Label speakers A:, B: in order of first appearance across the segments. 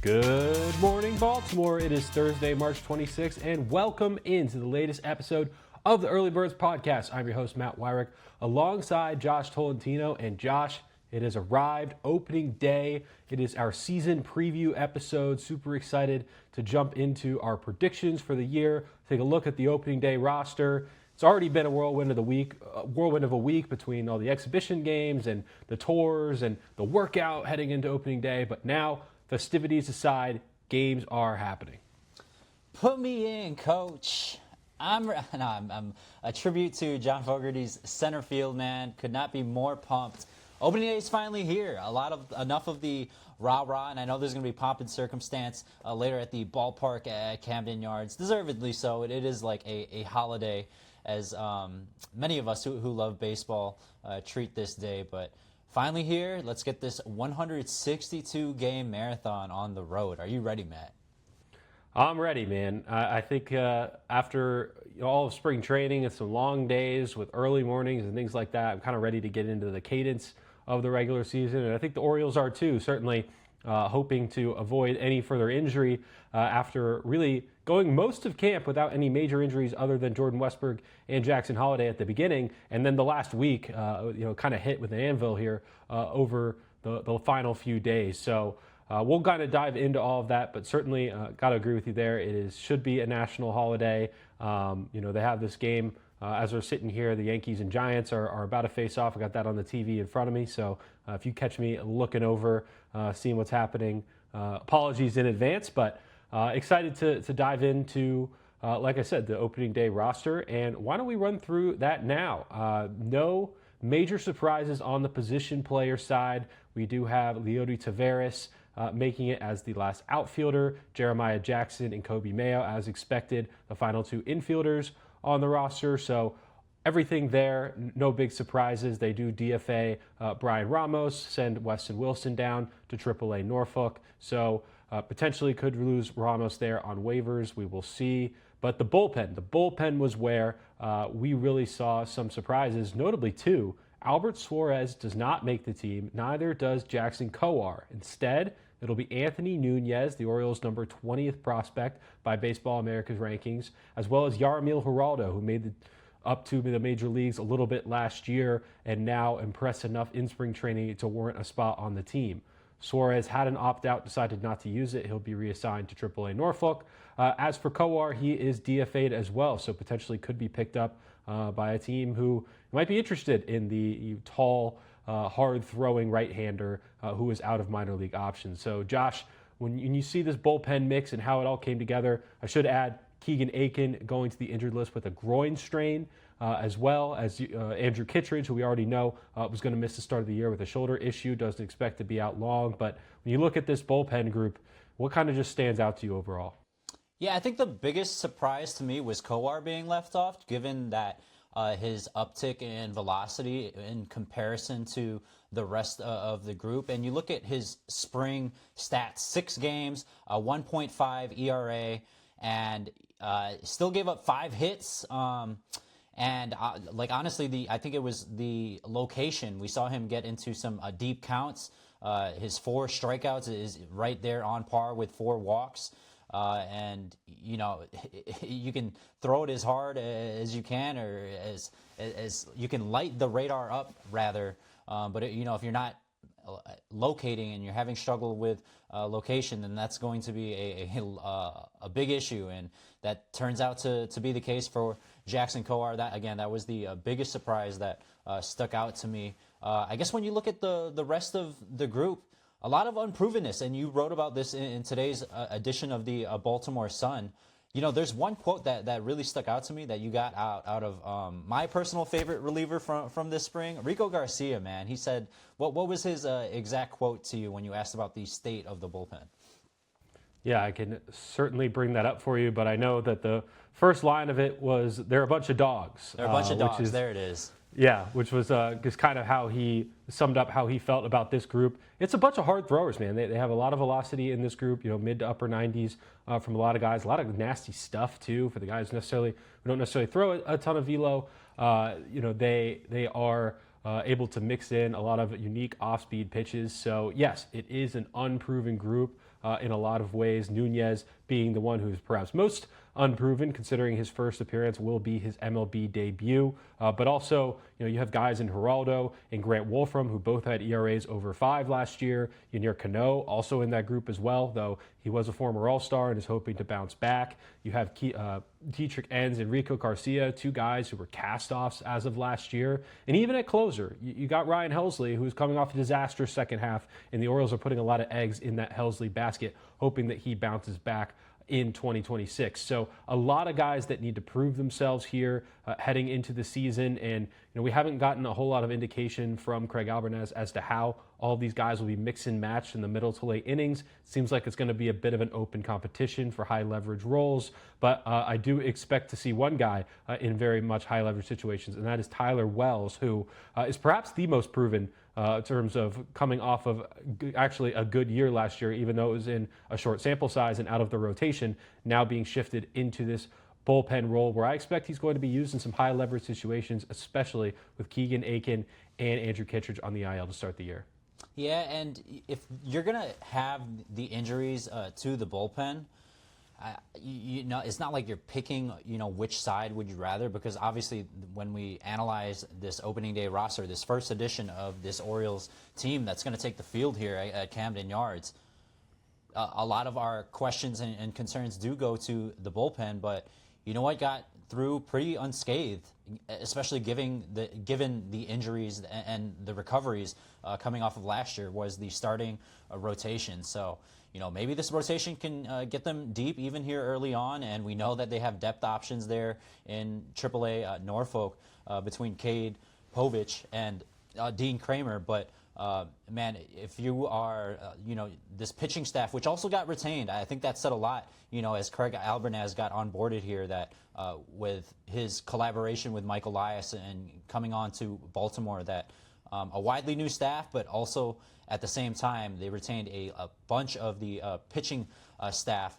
A: Good morning, Baltimore. It is Thursday, March 26th, and welcome into the latest episode of the Early Birds Podcast. I'm your host, Matt Weyrich, alongside Josh Tolentino. And Josh, it has arrived, opening day. It is our season preview episode. Super excited to jump into our predictions for the year, take a look at the opening day roster. It's already been a whirlwind of a week between all the exhibition games and the tours and the workout heading into opening day. But now, festivities aside, games are happening.
B: Put me in, coach. I'm a tribute to John Fogerty's center field, man. Could not be more pumped. Opening day is finally here. Enough of the rah-rah, and I know there's going to be pomp and circumstance later at the ballpark at Camden Yards. Deservedly so. It is like a holiday, as many of us who love baseball treat this day. But finally here, let's get this 162-game marathon on the road. Are you ready, Matt?
A: I'm ready, man. I think after all of spring training and some long days with early mornings and things like that, I'm kind of ready to get into the cadence of the regular season. And I think the Orioles are too, certainly hoping to avoid any further injury after really going most of camp without any major injuries other than Jordan Westburg and Jackson Holliday at the beginning. And then the last week, kind of hit with an anvil here over the final few days. So we'll kind of dive into all of that, but certainly got to agree with you there. It should be a national holiday. They have this game as we're sitting here. The Yankees and Giants are about to face off. I got that on the TV in front of me. So if you catch me looking over, seeing what's happening, apologies in advance, but excited to dive into, like I said, the opening day roster. And why don't we run through that now? No major surprises on the position player side. We do have Leody Taveras making it as the last outfielder, Jeremiah Jackson and Kobe Mayo as expected, the final two infielders on the roster. So everything there, no big surprises. They do DFA Brian Ramos, send Weston Wilson down to AAA Norfolk. So potentially could lose Ramos there on waivers. We will see. But the bullpen was where we really saw some surprises, notably two. Albert Suarez does not make the team. Neither does Jackson Kowar. Instead, it'll be Anthony Nunez, the Orioles' number 20th prospect by Baseball America's rankings, as well as Yarmil Geraldo, who made up to the major leagues a little bit last year and now impressed enough in spring training to warrant a spot on the team. Suarez had an opt-out, decided not to use it. He'll be reassigned to AAA Norfolk. As for Kowar, he is DFA'd as well, so potentially could be picked up by a team who might be interested in the tall, hard-throwing right-hander who is out of minor league options. So, Josh, when you see this bullpen mix and how it all came together, I should add Keegan Aiken going to the injured list with a groin strain, as well as Andrew Kittredge, who we already know was going to miss the start of the year with a shoulder issue, doesn't expect to be out long. But when you look at this bullpen group, what kind of just stands out to you overall?
B: Yeah, I think the biggest surprise to me was Kowar being left off, given that his uptick in velocity in comparison to the rest of the group. And you look at his spring stats, 6 games, a 1.5 ERA, and still gave up 5 hits. Honestly, I think it was the location. We saw him get into some deep counts. His 4 strikeouts is right there on par with 4 walks. You can throw it as hard as you can, or as you can light the radar up rather. But if you're not locating and you're having struggle with location, then that's going to be a big issue, and that turns out to be the case for Jackson Kowar. That was the biggest surprise that stuck out to me. I guess when you look at the rest of the group, a lot of unprovenness, and you wrote about this in today's edition of the Baltimore Sun. There's one quote that really stuck out to me that you got out of my personal favorite reliever from this spring, Rico Garcia, man. He said, what was his exact quote to you when you asked about the state of the bullpen?
A: Yeah, I can certainly bring that up for you, but I know that the first line of it was, they're a bunch of dogs.
B: They're a bunch of dogs, there it is.
A: Yeah, which was just kind of how he summed up how he felt about this group. It's a bunch of hard throwers, man. They have a lot of velocity in this group, mid to upper 90s from a lot of guys. A lot of nasty stuff, too, for the guys who don't necessarily throw a ton of velo. They are able to mix in a lot of unique off-speed pitches. So, yes, it is an unproven group. in a lot of ways. Nunez being the one who's perhaps most unproven, considering his first appearance will be his MLB debut. But also, you have guys in Geraldo and Grant Wolfram, who both had ERAs over 5 last year. Yanier Cano also in that group as well, though he was a former All-Star and is hoping to bounce back. You have Dietrich Enns and Rico Garcia, 2 guys who were cast-offs as of last year. And even at closer, you got Ryan Helsley, who's coming off a disastrous second half, and the Orioles are putting a lot of eggs in that Helsley basket, hoping that he bounces back in 2026. So a lot of guys that need to prove themselves here heading into the season. And we haven't gotten a whole lot of indication from Craig Albertaz as to how all these guys will be mixed and matched in the middle to late innings. Seems like it's going to be a bit of an open competition for high leverage roles. But I do expect to see one guy in very much high leverage situations, and that is Tyler Wells, who is perhaps the most proven in terms of coming off of actually a good year last year, even though it was in a short sample size and out of the rotation, now being shifted into this bullpen role where I expect he's going to be used in some high leverage situations, especially with Keegan Aiken and Andrew Kittredge on the IL to start the year.
B: Yeah, and if you're going to have the injuries to the bullpen, it's not like you're picking, which side would you rather, because obviously when we analyze this opening day roster, this first edition of this Orioles team that's going to take the field here at Camden Yards, a lot of our questions and concerns do go to the bullpen, but you know what got through pretty unscathed, especially given the injuries and the recoveries coming off of last year, was the starting rotation. So maybe this rotation can get them deep even here early on, and we know that they have depth options there in AAA Norfolk between Cade Povich and Dean Kramer. But man, if you are, this pitching staff, which also got retained, I think that said a lot, as Craig Albertaz got onboarded here, that with his collaboration with Mike Elias and coming on to Baltimore, that a widely new staff, but also at the same time, they retained a bunch of the pitching staff,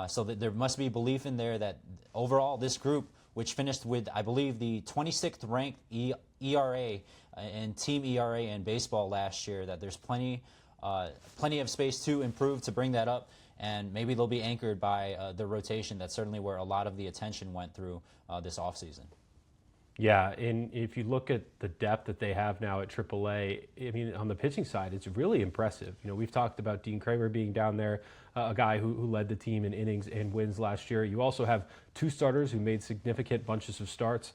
B: so that there must be belief in there that overall this group, which finished with, I believe, the 26th ranked ERA and team ERA in baseball last year, that there's plenty of space to improve to bring that up, and maybe they'll be anchored by the rotation. That's certainly where a lot of the attention went through this offseason.
A: Yeah, and if you look at the depth that they have now at AAA, I mean, on the pitching side, it's really impressive. We've talked about Dean Kramer being down there, a guy who led the team in innings and wins last year. You also have 2 starters who made significant bunches of starts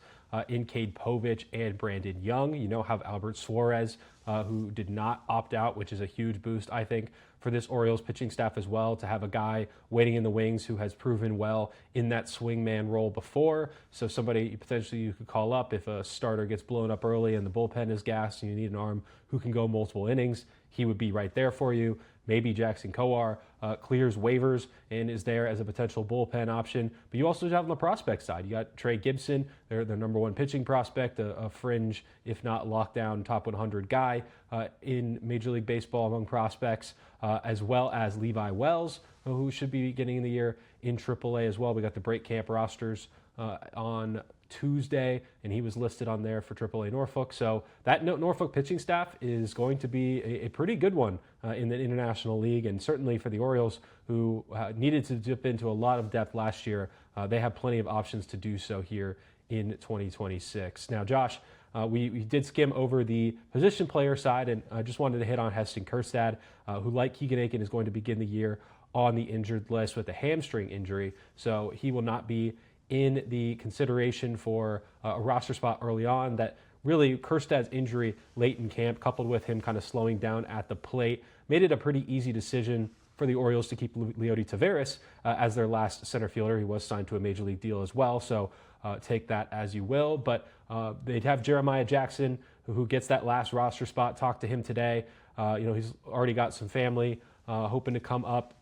A: in Cade Povich and Brandon Young. Have Albert Suarez, who did not opt out, which is a huge boost, I think, for this Orioles pitching staff as well, to have a guy waiting in the wings who has proven well in that swingman role before. So somebody potentially you could call up if a starter gets blown up early and the bullpen is gassed and you need an arm who can go multiple innings. He would be right there for you. Maybe Jackson Kowar clears waivers and is there as a potential bullpen option. But you also have on the prospect side, you got Trey Gibson, their number 1 pitching prospect, a fringe, if not lockdown, top 100 guy in Major League Baseball among prospects, as well as Levi Wells, who should be beginning of the year in AAA as well. We got the break camp rosters on Tuesday, and he was listed on there for AAA Norfolk. So that Norfolk pitching staff is going to be a pretty good one in the International League, and certainly for the Orioles, who needed to dip into a lot of depth last year, they have plenty of options to do so here in 2026. Now, Josh, we did skim over the position player side, and I just wanted to hit on Heston Kjerstad, who, like Keegan Aiken, is going to begin the year on the injured list with a hamstring injury. So he will not be in the consideration for a roster spot early on. That really, Kjerstad's injury late in camp, coupled with him kind of slowing down at the plate, made it a pretty easy decision for the Orioles to keep Leody Taveras as their last center fielder. He was signed to a major league deal as well, so take that as you will. But they'd have Jeremiah Jackson, who gets that last roster spot. Talked to him today. He's already got some family hoping to come up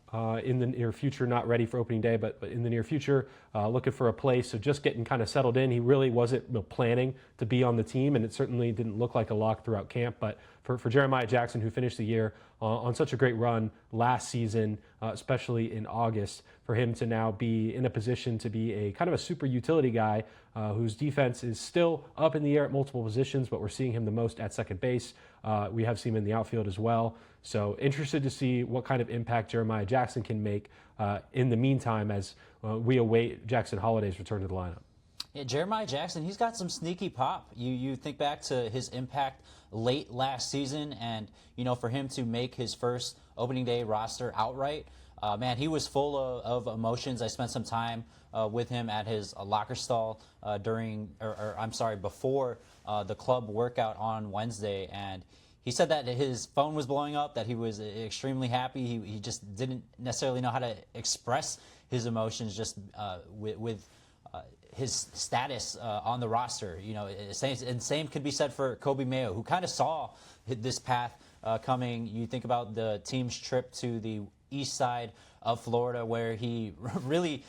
A: in the near future, not ready for opening day, but in the near future, looking for a place. So just getting kind of settled in. He really wasn't planning to be on the team, and it certainly didn't look like a lock throughout camp. But for Jeremiah Jackson, who finished the year on such a great run last season, especially in August, for him to now be in a position to be a kind of a super utility guy whose defense is still up in the air at multiple positions, but we're seeing him the most at second base. We have seen him in the outfield as well. So interested to see what kind of impact Jeremiah Jackson can make in the meantime as we await Jackson Holliday's return to the lineup.
B: Yeah, Jeremiah Jackson, he's got some sneaky pop. You think back to his impact late last season, and for him to make his first opening day roster outright, man, he was full of emotions. I spent some time with him at his locker stall before the club workout on Wednesday, and he said that his phone was blowing up, that he was extremely happy. He just didn't necessarily know how to express his emotions just with his status on the roster. Same could be said for Kobe Mayo, who kind of saw this path coming. You think about the team's trip to the east side of Florida, where he really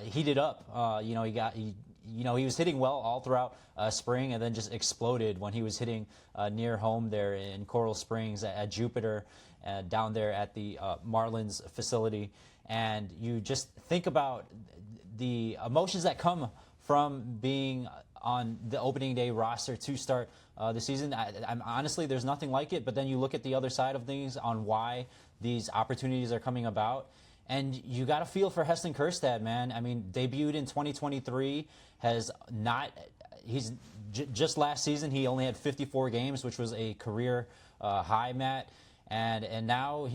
B: heated up. He was hitting well all throughout spring, and then just exploded when he was hitting near home there in Coral Springs at Jupiter, down there at the Marlins facility. And you just think about the emotions that come from being on the opening day roster to start the season. I'm honestly, there's nothing like it. But then you look at the other side of things on why these opportunities are coming about, and you got to feel for Heston Kjerstad, man. I mean, debuted in 2023, just last season he only had 54 games, which was a career high, Matt. And now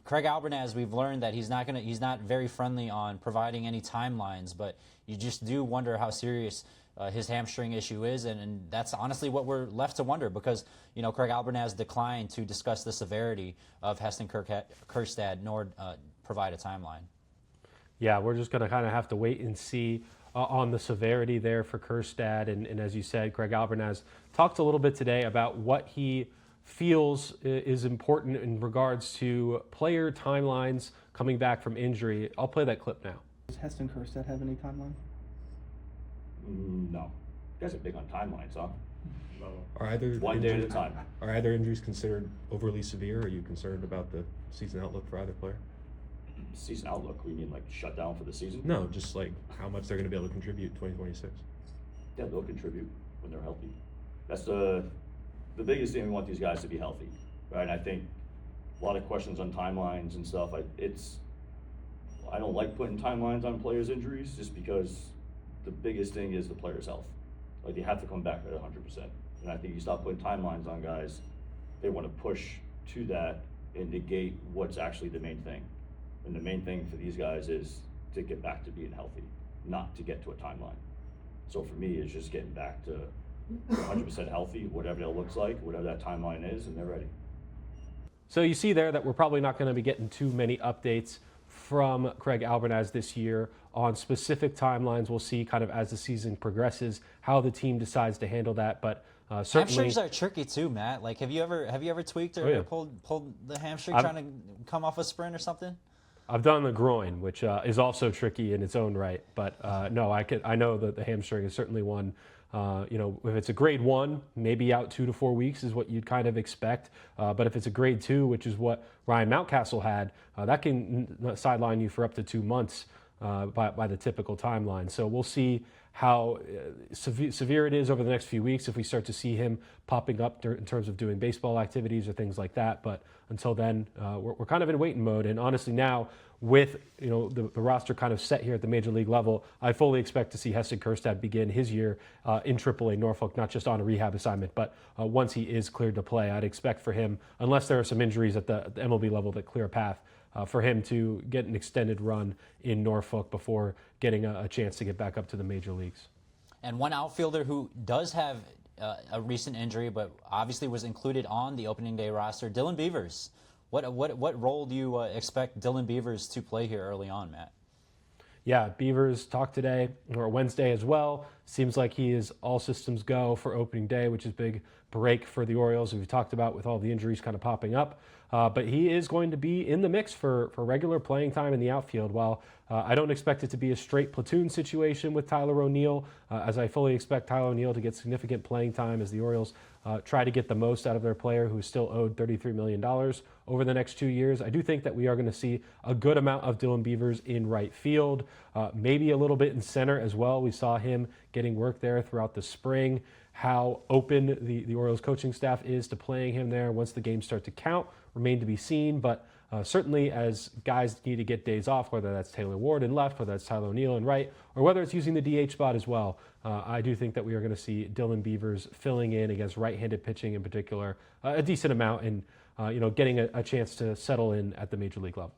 B: Craig Albanaz, we've learned that he's not very friendly on providing any timelines, but you just do wonder how serious his hamstring issue is, and that's honestly what we're left to wonder, because Craig Albanaz declined to discuss the severity of Heston Kjerstad nor provide a timeline.
A: Yeah, we're just going to kind of have to wait and see on the severity there for Kjerstad, and as you said, Craig Albanaz talked a little bit today about what he feels is important in regards to player timelines coming back from injury. I'll play that clip now.
C: Does Heston Kjerstad have any timeline?
D: No. You guys are big on timelines, huh?
E: Are either
D: One day at a time.
E: Are either injuries considered overly severe? Are you concerned about the season outlook for either player?
D: Season outlook, we mean like shut down for the season?
E: No, just like how much they're going to be able to contribute in 2026.
D: Yeah, they'll contribute when they're healthy. That's the biggest thing. We want these guys to be healthy, right? And I think a lot of questions on timelines and stuff. I don't like putting timelines on players' injuries, just because the biggest thing is the player's health. Like, they have to come back at 100%. And I think you stop putting timelines on guys, they want to push to that and negate what's actually the main thing. And the main thing for these guys is to get back to being healthy, not to get to a timeline. So for me, it's just getting back to 100% healthy, whatever that looks like, whatever that timeline is, and they're ready.
A: So you see there that we're probably not going to be getting too many updates from Craig Albanaz this year on specific timelines. We'll see kind of as the season progresses how the team decides to handle that, but certainly
B: hamstrings are tricky too, Matt. Like, have you ever tweaked or pulled the hamstring trying to come off a sprint or something?
A: I've done the groin, which is also tricky in its own right. But no, I know that the hamstring is certainly one. If it's a grade 1, maybe out 2 to 4 weeks is what you'd kind of expect. But if it's a grade 2, which is what Ryan Mountcastle had, that can sideline you for up to 2 months by the typical timeline. So we'll see how severe it is over the next few weeks if we start to see him popping up in terms of doing baseball activities or things like that. But until then, we're kind of in waiting mode. And honestly, now with the roster kind of set here at the major league level, I fully expect to see Heston Kjerstad begin his year in AAA Norfolk, not just on a rehab assignment, but once he is cleared to play. I'd expect for him, unless there are some injuries at the MLB level that clear a path, for him to get an extended run in Norfolk before getting a chance to get back up to the major leagues.
B: And one outfielder who does have a recent injury, but obviously was included on the opening day roster, Dylan Beavers. What role do you expect Dylan Beavers to play here early on, Matt?
A: Yeah, Beavers talked today, or Wednesday as well. Seems like he is all systems go for opening day, which is a big break for the Orioles, we've talked about with all the injuries kind of popping up. But he is going to be in the mix for regular playing time in the outfield. While I don't expect it to be a straight platoon situation with Tyler O'Neill, as I fully expect Tyler O'Neill to get significant playing time as the Orioles try to get the most out of their player who's still owed $33 million over the next 2 years. I do think that we are going to see a good amount of Dylan Beavers in right field, maybe a little bit in center as well. We saw him getting work there throughout the spring. How open the Orioles coaching staff is to playing him there once the games start to count remain to be seen, but certainly as guys need to get days off, whether that's Taylor Ward in left, whether that's Tyler O'Neill in right, or whether it's using the DH spot as well, I do think that we are going to see Dylan Beavers filling in against right-handed pitching in particular a decent amount and getting a chance to settle in at the major league level.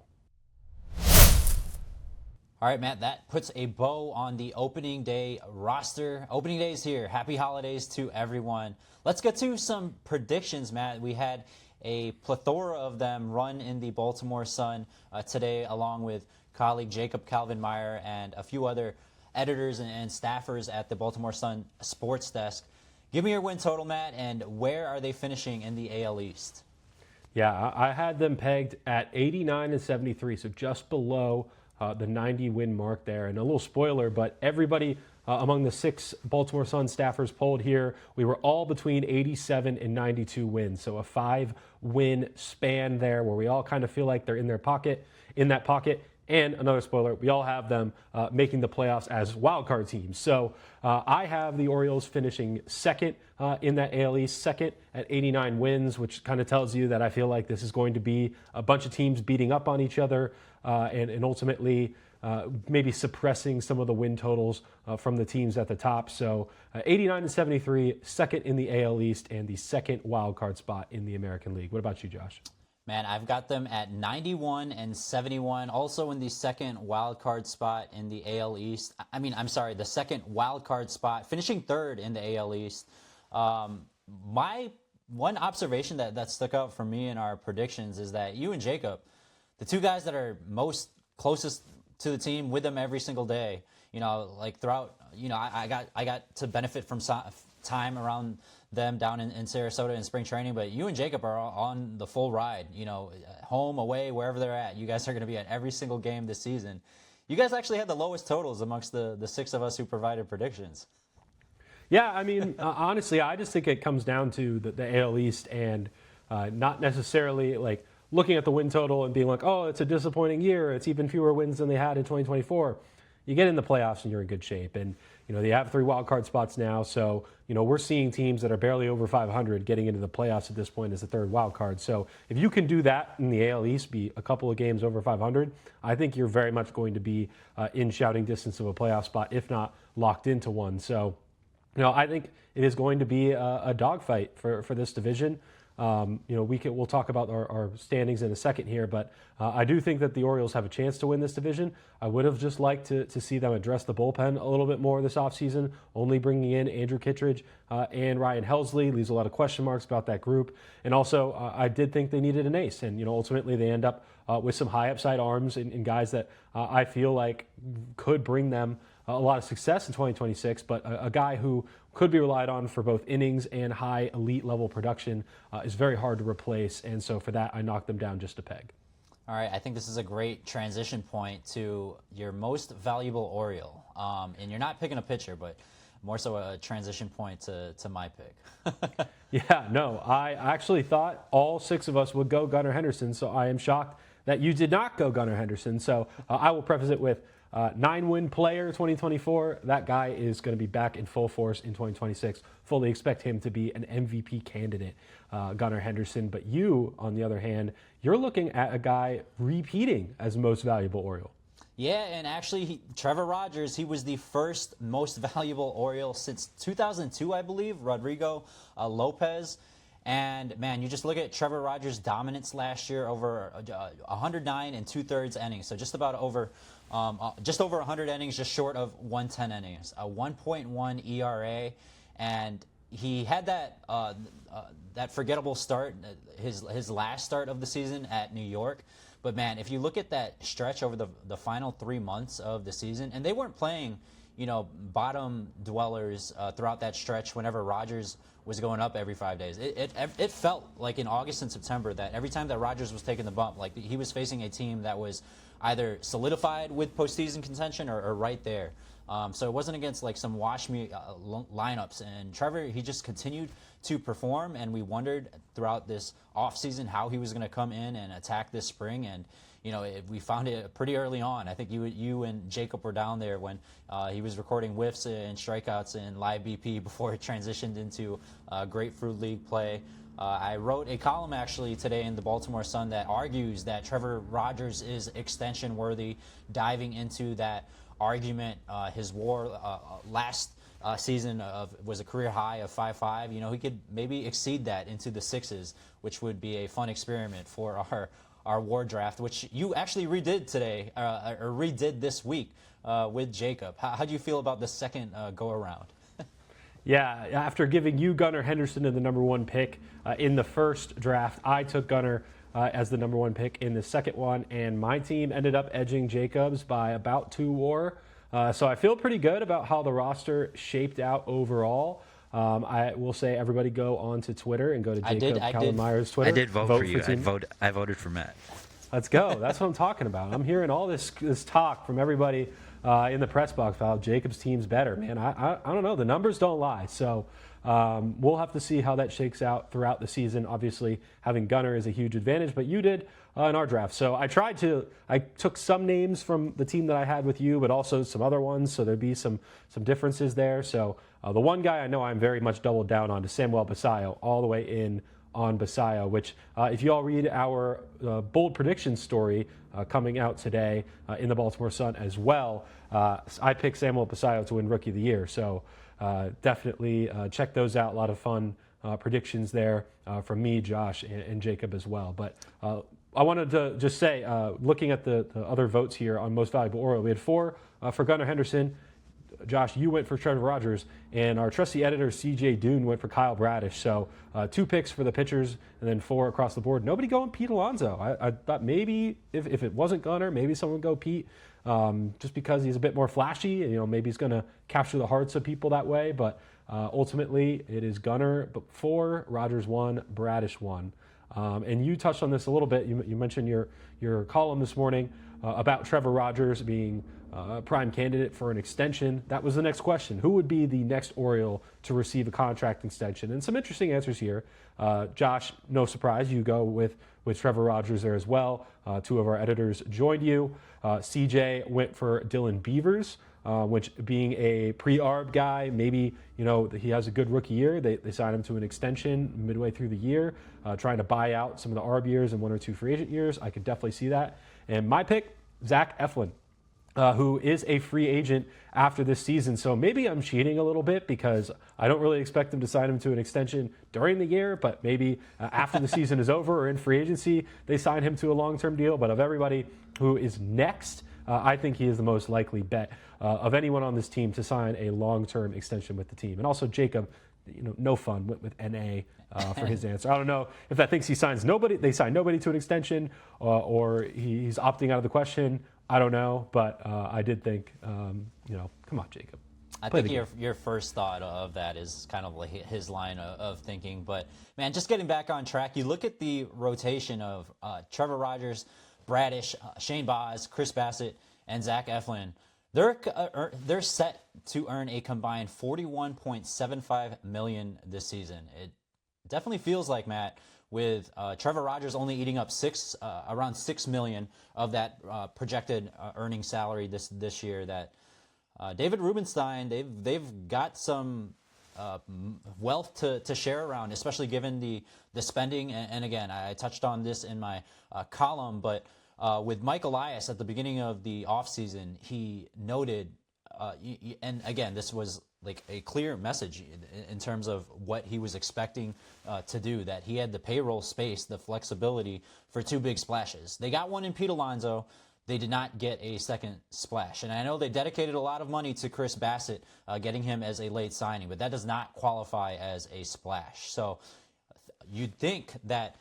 B: All right, Matt, that puts a bow on the opening day roster. Opening day is here. Happy holidays to everyone. Let's get to some predictions, Matt. We had a plethora of them run in the Baltimore Sun today, along with colleague Jacob Calvin-Meyer and a few other editors and staffers at the Baltimore Sun sports desk. Give me your win total, Matt, and where are they finishing in the AL East?
A: Yeah, I had them pegged at 89 and 73, so just below the 90 win mark there. And a little spoiler, but everybody among the 6 Baltimore Sun staffers polled here, we were all between 87 and 92 wins. So a 5-win span there where we all kind of feel like they're in that pocket. And another spoiler, we all have them making the playoffs as wildcard teams. So I have the Orioles finishing second in that AL East, second at 89 wins, which kind of tells you that I feel like this is going to be a bunch of teams beating up on each other and ultimately maybe suppressing some of the win totals from the teams at the top. So 89 and 73, second in the AL East and the second wildcard spot in the American League. What about you, Josh?
B: Man, I've got them at 91 and 71, also in the second wild card spot in the AL East. The second wild card spot, finishing third in the AL East. My one observation that stuck out for me in our predictions is that you and Jacob, the two guys that are most closest to the team with them every single day, throughout, I got to benefit from time around them down in Sarasota in spring training, but you and Jacob are on the full ride, home, away, wherever they're at. You guys are going to be at every single game this season. You guys actually had the lowest totals amongst the 6 of us who provided predictions.
A: Yeah, honestly, I just think it comes down to the AL East and not necessarily like looking at the win total and being like, oh, it's a disappointing year. It's even fewer wins than they had in 2024. You get in the playoffs and you're in good shape. And, they have 3 wild card spots now. So, we're seeing teams that are barely over 500 getting into the playoffs at this point as the third wild card. So if you can do that in the AL East, be a couple of games over 500, I think you're very much going to be in shouting distance of a playoff spot, if not locked into one. So, I think it is going to be a dogfight for this division. We'll talk about our standings in a second here, but I do think that the Orioles have a chance to win this division. I would have just liked to see them address the bullpen a little bit more this offseason, only bringing in Andrew Kittredge and Ryan Helsley leaves a lot of question marks about that group. And also, I did think they needed an ace, and ultimately they end up with some high upside arms and guys that I feel like could bring them a lot of success in 2026, but a guy who could be relied on for both innings and high elite level production is very hard to replace. And so for that, I knocked them down just a peg.
B: All right, I think this is a great transition point to your most valuable Oriole. And you're not picking a pitcher, but more so a transition point to my pick.
A: Yeah, no, I actually thought all 6 of us would go Gunnar Henderson, so I am shocked that you did not go Gunnar Henderson. So I will preface it with 9-win player 2024. That guy is going to be back in full force in 2026. Fully expect him to be an MVP candidate, Gunnar Henderson. But you, on the other hand, you're looking at a guy repeating as most valuable Oriole.
B: Yeah, and actually, Trevor Rogers, he was the first most valuable Oriole since 2002, I believe, Rodrigo Lopez. And, man, you just look at Trevor Rogers' dominance last year over 109 and 2/3 innings. So just over 100 innings, just short of 110 innings. A 1.1 ERA. And he had that forgettable start, his last start of the season at New York. But, man, if you look at that stretch over the final 3 months of the season, and they weren't playing, bottom dwellers throughout that stretch whenever Rogers was going up every 5 days. It felt like in August and September that every time that Rogers was taking the bump, like he was facing a team that was either solidified with postseason contention or right there. So it wasn't against like some wash me lineups. And Trevor, he just continued to perform, and we wondered throughout this offseason how he was going to come in and attack this spring. And we found it pretty early on. I think you and Jacob were down there when he was recording whiffs and strikeouts in live BP before it transitioned into Grapefruit League play. I wrote a column actually today in the Baltimore Sun that argues that Trevor Rogers is extension worthy, diving into that argument. His WAR last season was a career high of 5.5. You know, he could maybe exceed that into the 6s, which would be a fun experiment for our WAR draft, which you actually redid today, or redid this week with Jacob. How do you feel about the second go around?
A: Yeah, after giving you Gunnar Henderson in the number 1 pick in the first draft, I took Gunnar as the number 1 pick in the second one, and my team ended up edging Jacobs by about 2 WAR. So I feel pretty good about how the roster shaped out overall. I will say everybody go on to Twitter and go to Jacob Kallenmeyer's Twitter.
F: I did vote for you.
A: team.
F: I voted for Matt.
A: Let's go. That's what I'm talking about. I'm hearing all this talk from everybody in the press box about Jacob's team's better. Man, I don't know. The numbers don't lie. So we'll have to see how that shakes out throughout the season. Obviously, having Gunnar is a huge advantage, but you did in our draft. So I took some names from the team that I had with you, but also some other ones. So there'd be some differences there. So the one guy I know I'm very much doubled down on is Samuel Basallo, all the way in on Basallo, which if you all read our bold prediction story coming out today in the Baltimore Sun as well, I picked Samuel Basallo to win Rookie of the Year. So definitely check those out. A lot of fun predictions there from me, Josh, and Jacob as well. But I wanted to just say, looking at the other votes here on Most Valuable Oriole, we had 4 for Gunnar Henderson. Josh, you went for Trevor Rogers, and our trusty editor, CJ Dune, went for Kyle Bradish. So 2 picks for the pitchers, and then 4 across the board. Nobody going Pete Alonso. I thought maybe if it wasn't Gunnar, maybe someone would go Pete, just because he's a bit more flashy. You know, maybe he's going to capture the hearts of people that way. But ultimately, it is Gunnar 4, Rogers 1, Bradish 1. And you touched on this a little bit. You mentioned your column this morning about Trevor Rogers being a prime candidate for an extension. That was the next question. Who would be the next Oriole to receive a contract extension? And some interesting answers here. Josh, no surprise, you go with Trevor Rogers there as well. 2 of our editors joined you. CJ went for Dylan Beavers, which being a pre-ARB guy, maybe, you know, he has a good rookie year. They signed him to an extension midway through the year, trying to buy out some of the ARB years and 1 or 2 free agent years. I could definitely see that. And my pick, Zach Eflin, who is a free agent after this season. So maybe I'm cheating a little bit because I don't really expect them to sign him to an extension during the year, but maybe after the season is over or in free agency, they sign him to a long-term deal. But of everybody who is next, I think he is the most likely bet of anyone on this team to sign a long-term extension with the team. And also Jacob, you know, no fun with NA for his answer. I don't know if that thinks they sign nobody to an extension, or he's opting out of the question. I don't know, but I did think, you know, come on, Jacob.
B: I think your first thought of that is kind of like his line of thinking. But, man, just getting back on track, you look at the rotation of Trevor Rogers, Bradish, Shane Baz, Chris Bassett, and Zach Eflin. They're set to earn a combined $41.75 million this season. It definitely feels like, Matt, with Trevor Rogers only eating up around $6 million of that projected earning salary this year, that David Rubenstein, they've got some wealth to share around, especially given the spending. And again, I touched on this in my column, but with Mike Elias at the beginning of the offseason, he noted, and again, this was like a clear message in terms of what he was expecting to do, that he had the payroll space, the flexibility for 2 big splashes. They got one in Pete Alonso. They did not get a second splash. And I know they dedicated a lot of money to Chris Bassett, getting him as a late signing, but that does not qualify as a splash. So you'd think that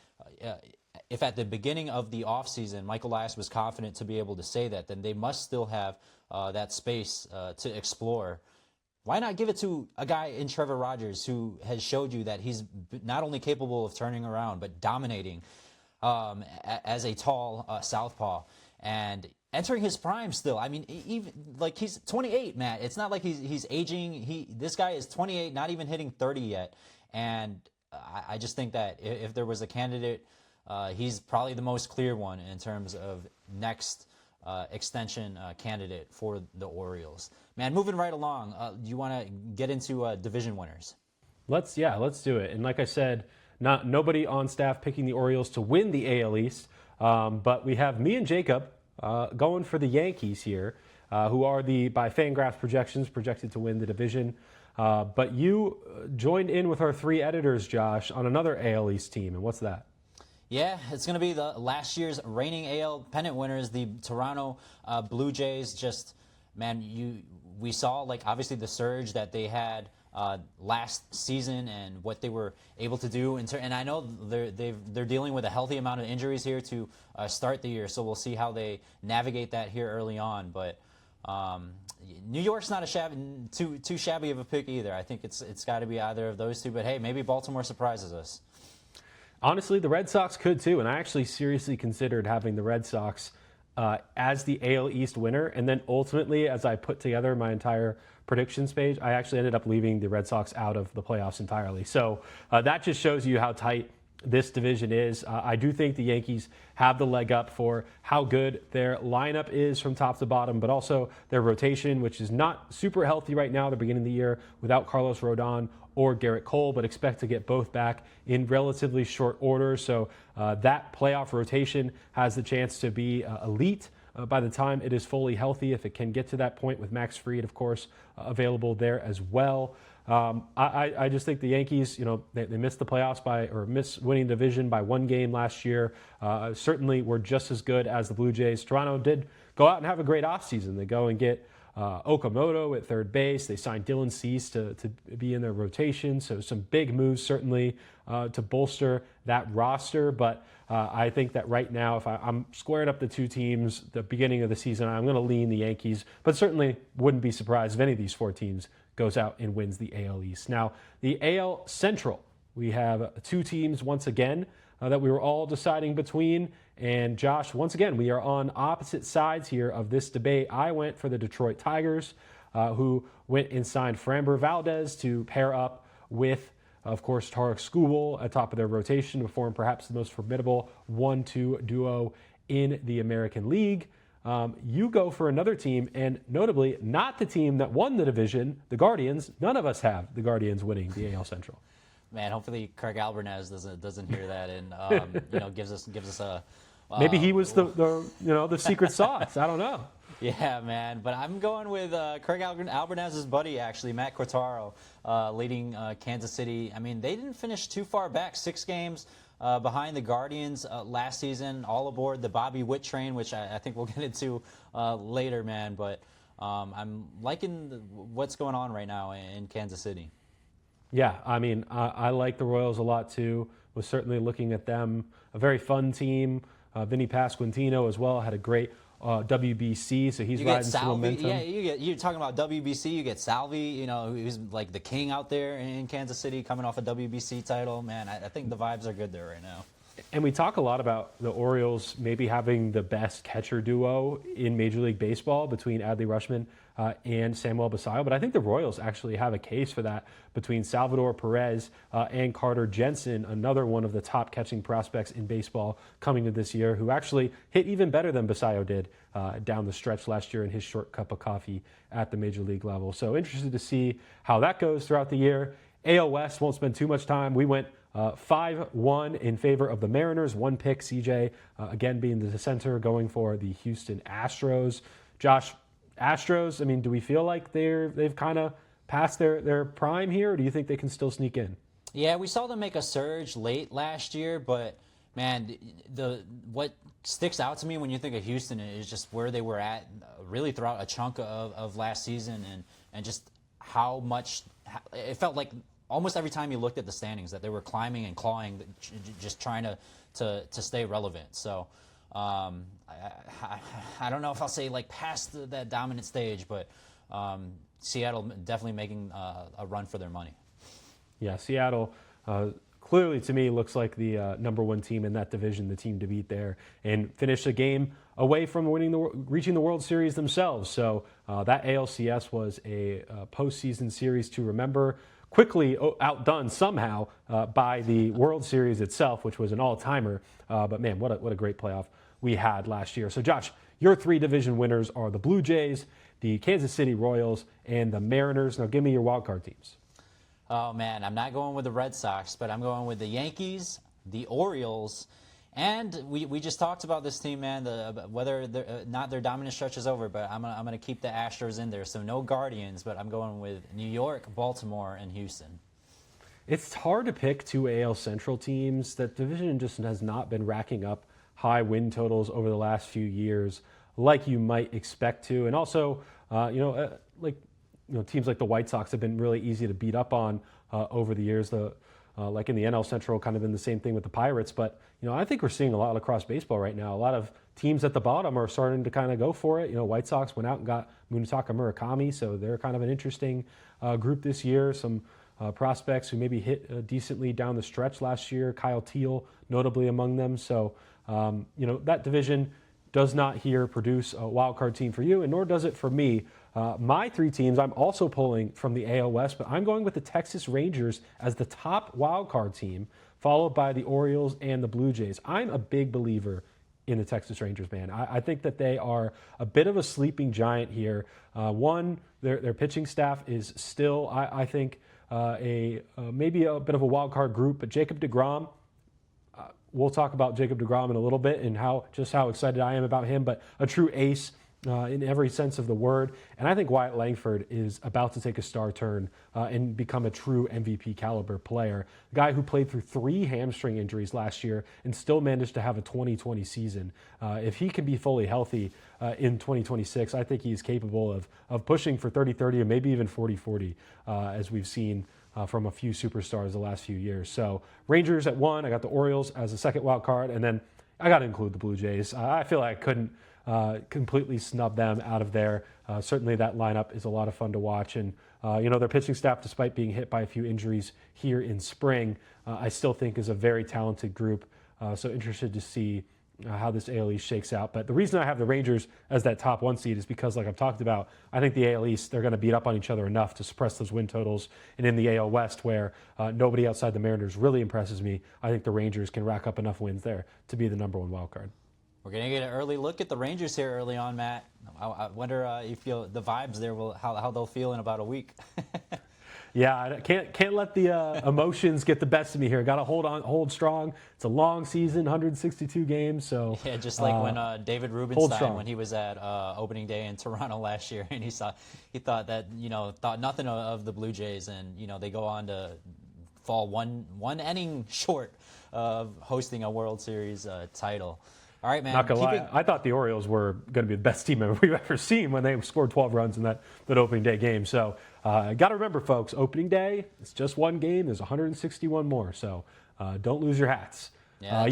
B: if at the beginning of the offseason, Michael Elias was confident to be able to say that, then they must still have that space to explore. Why not give it to a guy in Trevor Rogers who has showed you that he's not only capable of turning around, but dominating as a tall southpaw and entering his prime still? I mean, even like he's 28, Matt. It's not like he's aging. This guy is 28, not even hitting 30 yet. And I just think that if there was a candidate, he's probably the most clear one in terms of next extension candidate for the Orioles. Man, moving right along, do you want to get into division winners?
A: Let's do it. And like I said, nobody on staff picking the Orioles to win the AL East, but we have me and Jacob going for the Yankees here, who are by Fangraphs projections projected to win the division. But you joined in with our 3 editors, Josh, on another AL East team, and what's that?
B: Yeah, it's going to be the last year's reigning AL pennant winners, the Toronto Blue Jays. Just, man, we saw, like, obviously the surge that they had last season and what they were able to do. And I know they're dealing with a healthy amount of injuries here to start the year, so we'll see how they navigate that here early on. But New York's not too shabby of a pick either. I think it's got to be either of those two. But hey, maybe Baltimore surprises us.
A: Honestly, the Red Sox could too, and I actually seriously considered having the Red Sox as the AL East winner, and then ultimately, as I put together my entire predictions page, I actually ended up leaving the Red Sox out of the playoffs entirely. So that just shows you how tight this division is. I do think the Yankees have the leg up for how good their lineup is from top to bottom, but also their rotation, which is not super healthy right now at the beginning of the year without Carlos Rodon or Garrett Cole, but expect to get both back in relatively short order. So that playoff rotation has the chance to be elite by the time it is fully healthy, if it can get to that point, with Max Fried, of course, available there as well. I just think the Yankees, they missed the playoffs missed winning the division by 1 game last year. Certainly were just as good as the Blue Jays. Toronto did go out and have a great offseason. They go and get Okamoto at third base. They signed Dylan Cease to be in their rotation. So some big moves certainly to bolster that roster. But I think that right now, if I'm squaring up the two teams, the beginning of the season, I'm going to lean the Yankees. But certainly wouldn't be surprised if any of these 4 teams goes out and wins the AL East. Now, the AL Central, we have 2 teams once again that we were all deciding between. And Josh, once again, we are on opposite sides here of this debate. I went for the Detroit Tigers, who went and signed Framber Valdez to pair up with, of course, Tarek Skubal at top of their rotation to form perhaps the most formidable 1-2 duo in the American League. You go for another team, and notably not the team that won the division, the Guardians. None of us have the Guardians winning the AL Central.
B: Man, hopefully Craig Albernaz doesn't hear that and gives us a.
A: Maybe he was the secret sauce. I don't know.
B: Yeah, man. But I'm going with Craig Albernaz's buddy, actually, Matt Quatraro, leading Kansas City. I mean, they didn't finish too far back, 6 games behind the Guardians last season, all aboard the Bobby Witt train, which I think we'll get into later, man. But I'm liking what's going on right now in Kansas City.
A: Yeah, I mean, I like the Royals a lot, too. Was certainly looking at them, a very fun team. Vinny Pasquantino as well had a great WBC, so he's riding some momentum.
B: Yeah, you're talking about WBC. You get Salvi, who's like the king out there in Kansas City, coming off a WBC title. Man, I think the vibes are good there right now.
A: And we talk a lot about the Orioles maybe having the best catcher duo in Major League Baseball between Adley Rutschman and Samuel Basallo, but I think the Royals actually have a case for that between Salvador Perez and Carter Jensen, another one of the top catching prospects in baseball coming to this year, who actually hit even better than Basallo did down the stretch last year in his short cup of coffee at the Major League level. So interested to see how that goes throughout the year. AL West, won't spend too much time. We went 5-1 in favor of the Mariners. 1 pick, CJ, again being the center, going for the Houston Astros. Josh, Astros, I mean, do we feel like they've kind of passed their prime here, or do you think they can still sneak in?
B: Yeah, we saw them make a surge late last year, but man, what sticks out to me when you think of Houston is just where they were at really throughout a chunk of last season, and just how much it felt like almost every time you looked at the standings that they were climbing and clawing, just trying to stay relevant. So I don't know if I'll say like past that dominant stage, but Seattle definitely making a run for their money.
A: Yeah, Seattle clearly to me looks like the number 1 team in that division, the team to beat there, and finish a game away from reaching the World Series themselves. So that ALCS was a postseason series to remember. Quickly outdone somehow by the World Series itself, which was an all-timer. But man, what a great playoff we had last year. So Josh, your 3 division winners are the Blue Jays, the Kansas City Royals, and the Mariners. Now give me your wildcard teams.
B: Oh, man, I'm not going with the Red Sox, but I'm going with the Yankees, the Orioles, and we just talked about this team, man, whether not their dominant stretch is over, but I'm gonna keep the Astros in there. So no Guardians, but I'm going with New York, Baltimore, and Houston.
A: It's hard to pick two AL Central teams. That division just has not been racking up high win totals over the last few years like you might expect to. And also, teams like the White Sox have been really easy to beat up on over the years. Like in the NL Central, kind of been the same thing with the Pirates. But, I think we're seeing a lot across baseball right now. A lot of teams at the bottom are starting to kind of go for it. White Sox went out and got Munetaka Murakami, so they're kind of an interesting group this year. Some prospects who maybe hit decently down the stretch last year. Kyle Teal, notably among them. So, that division does not here produce a wild card team for you, and nor does it for me. My three teams, I'm also pulling from the AL West, but I'm going with the Texas Rangers as the top wild card team, followed by the Orioles and the Blue Jays. I'm a big believer in the Texas Rangers, man. I think that they are a bit of a sleeping giant here. Their pitching staff is still, I think, maybe a bit of a wild card group, but Jacob deGrom, we'll talk about Jacob deGrom in a little bit and how excited I am about him, but a true ace in every sense of the word. And I think Wyatt Langford is about to take a star turn and become a true MVP caliber player. A guy who played through 3 hamstring injuries last year and still managed to have a 2020 season. If he can be fully healthy in 2026, I think he's capable of pushing for 30-30 and maybe even 40-40 as we've seen from a few superstars the last few years. So Rangers at 1, I got the Orioles as a second wild card, and then I got to include the Blue Jays. I feel like I couldn't completely snub them out of there. Certainly that lineup is a lot of fun to watch. And, their pitching staff, despite being hit by a few injuries here in spring, I still think is a very talented group. So interested to see how this AL East shakes out. But the reason I have the Rangers as that top 1 seed is because, like I've talked about, I think the AL East, they're going to beat up on each other enough to suppress those win totals. And in the AL West, where nobody outside the Mariners really impresses me, I think the Rangers can rack up enough wins there to be the number 1 wild card.
B: We're going to get an early look at the Rangers here early on, Matt. I wonder if the vibes there how they'll feel in about a week.
A: Yeah, I can't let the emotions get the best of me here. Got to hold strong. It's a long season, 162 games. So
B: yeah, just like when David Rubenstein, when he was at opening day in Toronto last year, and he thought nothing of the Blue Jays, and they go on to fall one inning short of hosting a World Series title. All right, man.
A: Not gonna lie, I thought the Orioles were going to be the best team we've ever seen when they scored 12 runs in that opening day game. So, got to remember, folks, opening day, it's just one game. There's 161 more. So, don't lose your hats.
B: Yeah,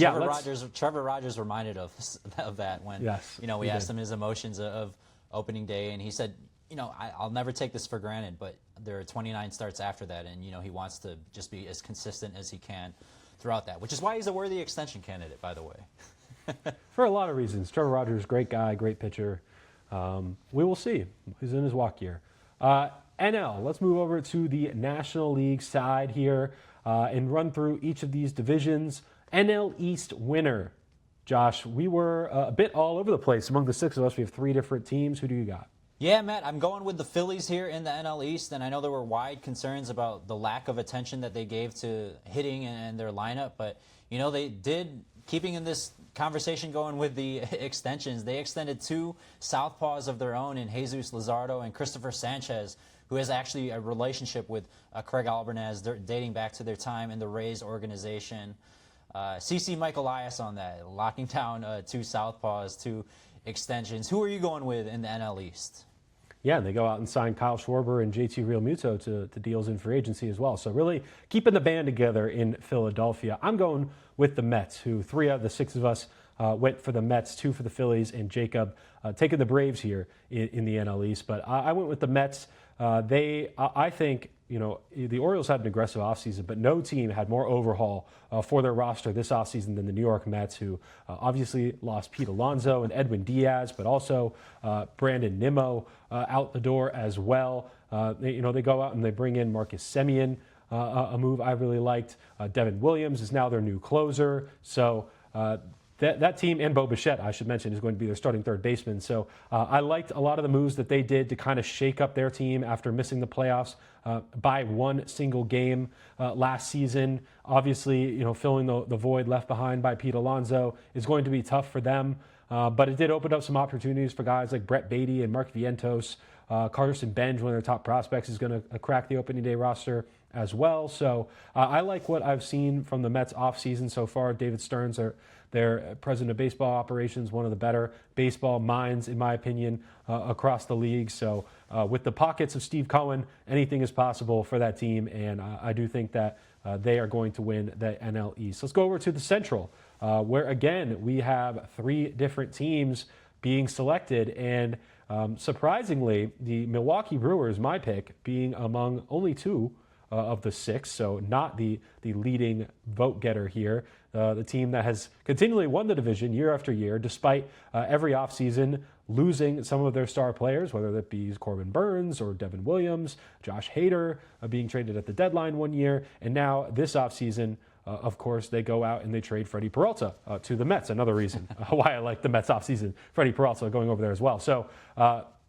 B: Trevor Rogers reminded us of that when we asked him his emotions of opening day, and he said, I'll never take this for granted, but there are 29 starts after that, and he wants to just be as consistent as he can throughout that, which is why he's a worthy extension candidate, by the way.
A: For a lot of reasons. Trevor Rogers, great guy, great pitcher. We will see. He's in his walk year. NL, let's move over to the National League side here and run through each of these divisions. NL East winner. Josh, we were a bit all over the place. Among the 6 of us, we have 3 different teams. Who do you got?
B: Yeah, Matt, I'm going with the Phillies here in the NL East, and I know there were wide concerns about the lack of attention that they gave to hitting and their lineup, but, they did, keeping in this conversation going with the extensions, they extended 2 southpaws of their own in Jesus Luzardo and Christopher Sanchez, who has actually a relationship with Craig Albernaz dating back to their time in the Rays organization. CC Michael Elias on that, locking down 2 southpaws, 2 extensions. Who are you going with in the NL East?
A: Yeah, and they go out and sign Kyle Schwarber and JT Realmuto to deals in free agency as well. So really keeping the band together in Philadelphia. I'm going with the Mets, who 3 out of the 6 of us went for the Mets, 2 for the Phillies, and Jacob taking the Braves here in the NL East. But I went with the Mets. I think, the Orioles had an aggressive offseason, but no team had more overhaul for their roster this offseason than the New York Mets, who obviously lost Pete Alonso and Edwin Diaz, but also Brandon Nimmo out the door as well. They go out and they bring in Marcus Semien, a move I really liked. Devin Williams is now their new closer. So that team, and Bo Bichette, I should mention, is going to be their starting third baseman. So I liked a lot of the moves that they did to kind of shake up their team after missing the playoffs by one single game last season. Obviously, filling the void left behind by Pete Alonso is going to be tough for them. But it did open up some opportunities for guys like Brett Beatty and Mark Vientos. Carson Benj, one of their top prospects, is going to crack the opening day roster as well. So I like what I've seen from the Mets offseason so far. David Stearns, their president of baseball operations, one of the better baseball minds, in my opinion, across the league. So with the pockets of Steve Cohen, anything is possible for that team. And I do think that they are going to win the NL East. Let's go over to the Central, where, again, we have three different teams being selected. And surprisingly, the Milwaukee Brewers, my pick, being among only two of the six, so not the leading vote getter here. The team that has continually won the division year after year, despite every offseason losing some of their star players, whether that be Corbin Burns or Devin Williams, Josh Hader being traded at the deadline one year, and now this offseason, of course, they go out and they trade Freddie Peralta to the Mets. Another reason why I like the Mets offseason, Freddie Peralta going over there as well. So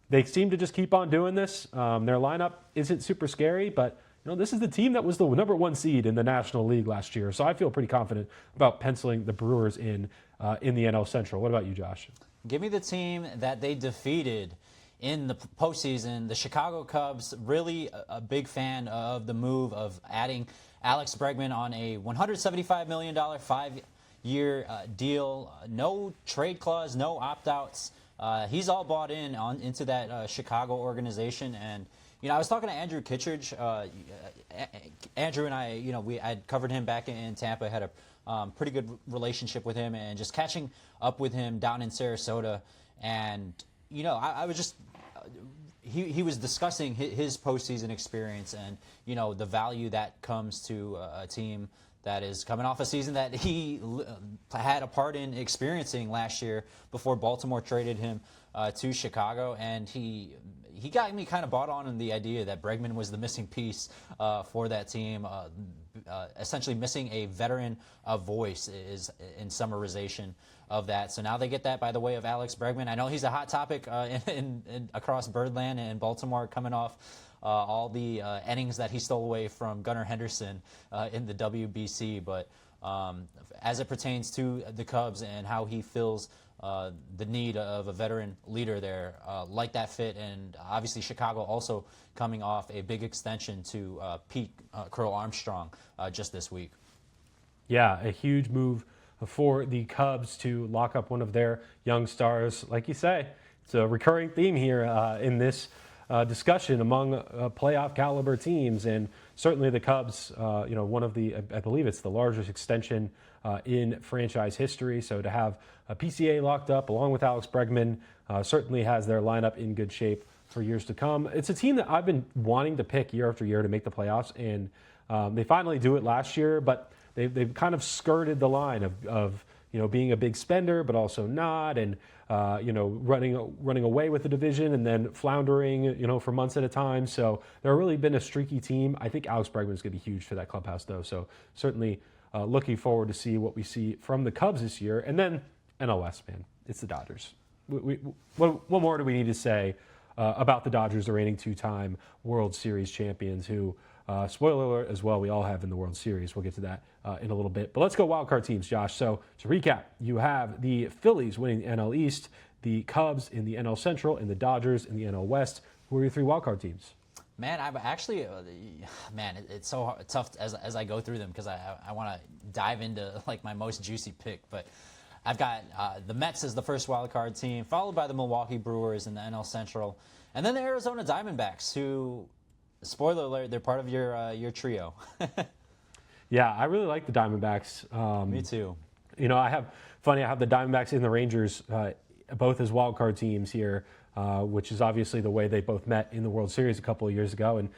A: they seem to just keep on doing this. Their lineup isn't super scary, but this is the team that was the number one seed in the National League last year. So I feel pretty confident about penciling the Brewers in the NL Central. What about you, Josh?
B: Give me the team that they defeated in the postseason, the Chicago Cubs. Really a big fan of the move of adding Alex Bregman on a $175 million 5-year deal. No trade clause, no opt-outs. He's all bought into that Chicago organization. And I was talking to Andrew Kittredge. Andrew and I, I'd covered him back in Tampa, had a pretty good relationship with him, and just catching up with him down in Sarasota. And, I was just, he was discussing his postseason experience and, the value that comes to a team that is coming off a season that he had a part in experiencing last year before Baltimore traded him to Chicago. And he got me kind of bought on in the idea that Bregman was the missing piece for that team, essentially missing a veteran voice is in summarization of that. So now they get that by the way of Alex Bregman. I know he's a hot topic across Birdland and Baltimore, coming off all the innings that he stole away from Gunnar Henderson in the WBC. But as it pertains to the Cubs and how he feels the need of a veteran leader there, like that fit. And obviously Chicago also coming off a big extension to Pete Crow Armstrong just this week.
A: Yeah, a huge move for the Cubs to lock up one of their young stars. Like you say, it's a recurring theme here in this discussion among playoff caliber teams. And certainly the Cubs, one of the, I believe it's the largest extension in franchise history. So to have a PCA locked up along with Alex Bregman certainly has their lineup in good shape for years to come. It's a team that I've been wanting to pick year after year to make the playoffs, and they finally do it last year, but they've kind of skirted the line of being a big spender, but also not, and running away with the division and then floundering, for months at a time. So they've really been a streaky team. I think Alex Bregman is going to be huge for that clubhouse, though. So certainly looking forward to see what we see from the Cubs this year. And then NL West, man, it's the Dodgers. What more do we need to say about the Dodgers, the reigning two-time World Series champions, who, spoiler alert as well, we all have in the World Series. We'll get to that in a little bit. But let's go wildcard teams, Josh. So to recap, you have the Phillies winning the NL East, the Cubs in the NL Central, and the Dodgers in the NL West. Who are your three wildcard teams?
B: Man, I've actually, it's so tough as I go through them, because I want to dive into like my most juicy pick. But I've got the Mets as the first wild card team, followed by the Milwaukee Brewers in the NL Central, and then the Arizona Diamondbacks, who, spoiler alert, they're part of your trio.
A: Yeah, I really like the Diamondbacks.
B: Me too.
A: I have the Diamondbacks and the Rangers both as wild card teams here, which is obviously the way they both met in the World Series a couple of years ago. And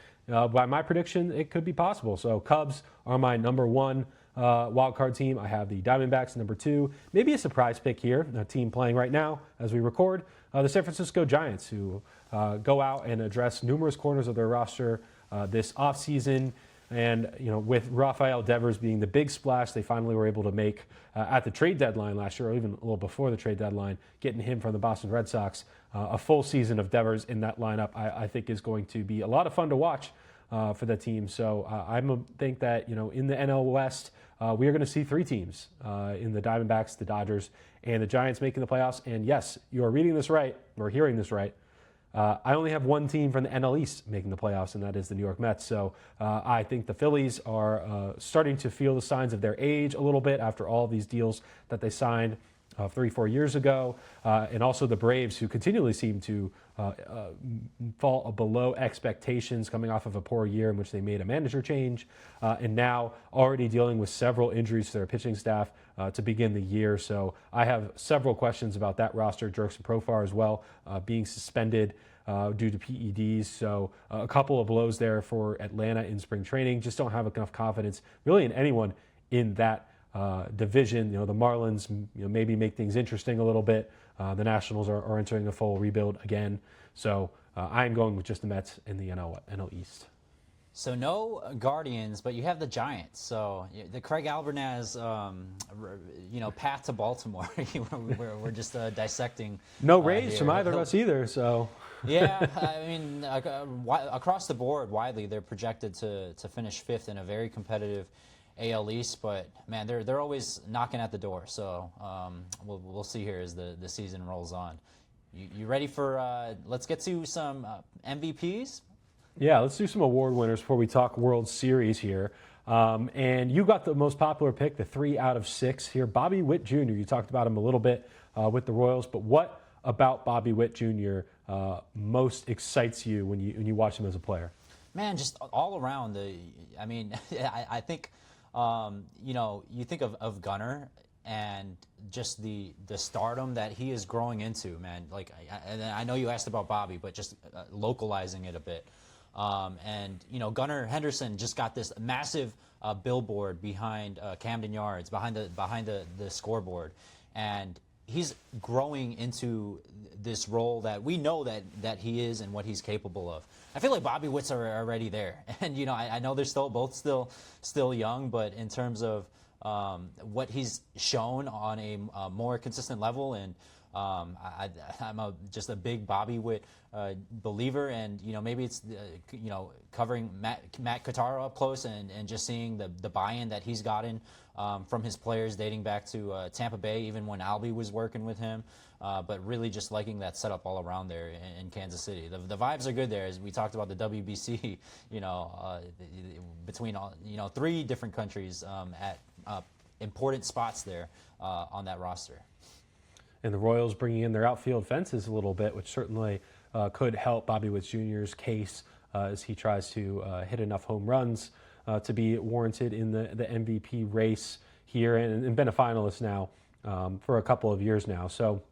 A: by my prediction, it could be possible. So Cubs are my number one wild card team. I have the Diamondbacks number two. Maybe a surprise pick here, a team playing right now as we record, the San Francisco Giants, who go out and address numerous corners of their roster this offseason. And, with Rafael Devers being the big splash they finally were able to make at the trade deadline last year, or even a little before the trade deadline, getting him from the Boston Red Sox, a full season of Devers in that lineup, I think is going to be a lot of fun to watch for the team. So I think that, in the NL West, we are going to see 3 teams in the Diamondbacks, the Dodgers, and the Giants making the playoffs. And yes, you are reading this right, or hearing this right. I only have one team from the NL East making the playoffs, and that is the New York Mets. So I think the Phillies are starting to feel the signs of their age a little bit after all these deals that they signed 3-4 years ago. And also the Braves, who continually seem to fall below expectations coming off of a poor year in which they made a manager change, and now already dealing with several injuries to their pitching staff to begin the year. So I have several questions about that roster. Jurickson Profar as well, being suspended due to PEDs. So a couple of blows there for Atlanta in spring training. Just don't have enough confidence really in anyone in that division. The Marlins maybe make things interesting a little bit. The Nationals are entering a full rebuild again. So I'm going with just the Mets in the NL East.
B: So no Guardians, but you have the Giants. So the Craig Albernaz, path to Baltimore. we're just dissecting.
A: No Rays from either of us either. So
B: yeah, I mean, across the board, widely they're projected to finish 5th in a very competitive AL East. But man, they're always knocking at the door. So we'll see here as the season rolls on. You ready for? Let's get to some MVPs.
A: Yeah, let's do some award winners before we talk World Series here. And you got the most popular pick, the 3 out of 6 here. Bobby Witt Jr., you talked about him a little bit with the Royals, but what about Bobby Witt Jr. Most excites you when you watch him as a player?
B: Man, just all around. I think, you think of Gunnar and just the stardom that he is growing into, man. Like, I know you asked about Bobby, but just localizing it a bit. Gunnar Henderson just got this massive billboard behind Camden Yards, behind the scoreboard, and he's growing into this role that we know that he is and what he's capable of. I feel like Bobby Witt's are already there, and I know they're still young, but in terms of what he's shown on a more consistent level, and I'm just a big Bobby Witt believer, and maybe it's covering Matt Quintana up close and just seeing the buy-in that he's gotten from his players dating back to Tampa Bay, even when Albie was working with him. But really just liking that setup all around there in Kansas City. The vibes are good there, as we talked about the WBC. Between all 3 different countries at important spots there on that roster.
A: And the Royals bringing in their outfield fences a little bit, which certainly could help Bobby Witt Jr.'s case as he tries to hit enough home runs to be warranted in the MVP race here, and been a finalist now for a couple of years now. So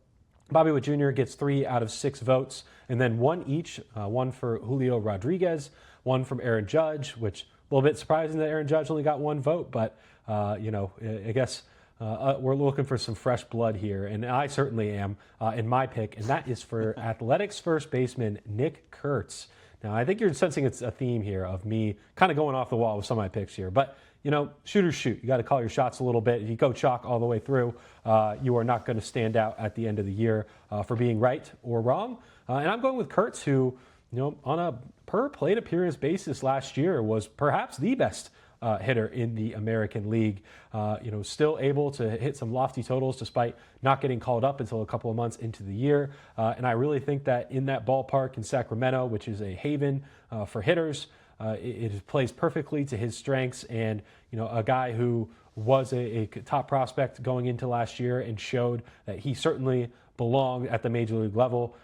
A: Bobby Witt Jr. gets 3 out of 6 votes, and then 1 each, one for Julio Rodriguez, 1 from Aaron Judge, which a little bit surprising that Aaron Judge only got 1 vote, but I guess we're looking for some fresh blood here, and I certainly am in my pick, and that is for Athletics first baseman Nick Kurtz. Now, I think you're sensing it's a theme here of me kind of going off the wall with some of my picks here, but shooters shoot. You got to call your shots a little bit. If you go chalk all the way through, you are not going to stand out at the end of the year for being right or wrong. And I'm going with Kurtz, who, on a per plate appearance basis last year was perhaps the best hitter in the American League. Still able to hit some lofty totals despite not getting called up until a couple of months into the year. And I really think that in that ballpark in Sacramento, which is a haven for hitters, it plays perfectly to his strengths, and a guy who was a top prospect going into last year and showed that he certainly belonged at the major league level.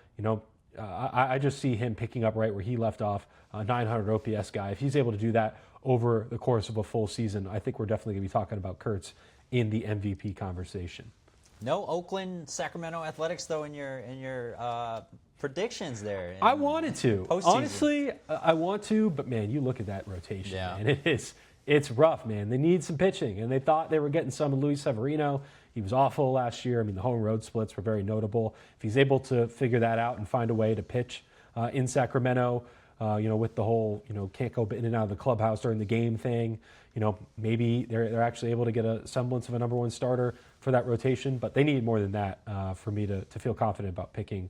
A: I just see him picking up right where he left off, a 900 OPS guy. If he's able to do that over the course of a full season, I think we're definitely going to be talking about Kurtz in the MVP conversation.
B: No Oakland, Sacramento Athletics though in your predictions there.
A: I wanted to.
B: Postseason.
A: Honestly, I want to, but man, you look at that rotation,
B: yeah.
A: man. It's rough, man. They need some pitching, and they thought they were getting some of Luis Severino. He was awful last year. I mean, the home road splits were very notable. If he's able to figure that out and find a way to pitch in Sacramento, with the whole, can't go in and out of the clubhouse during the game thing. Maybe they're actually able to get a semblance of a number one starter for that rotation, but they need more than that for me to feel confident about picking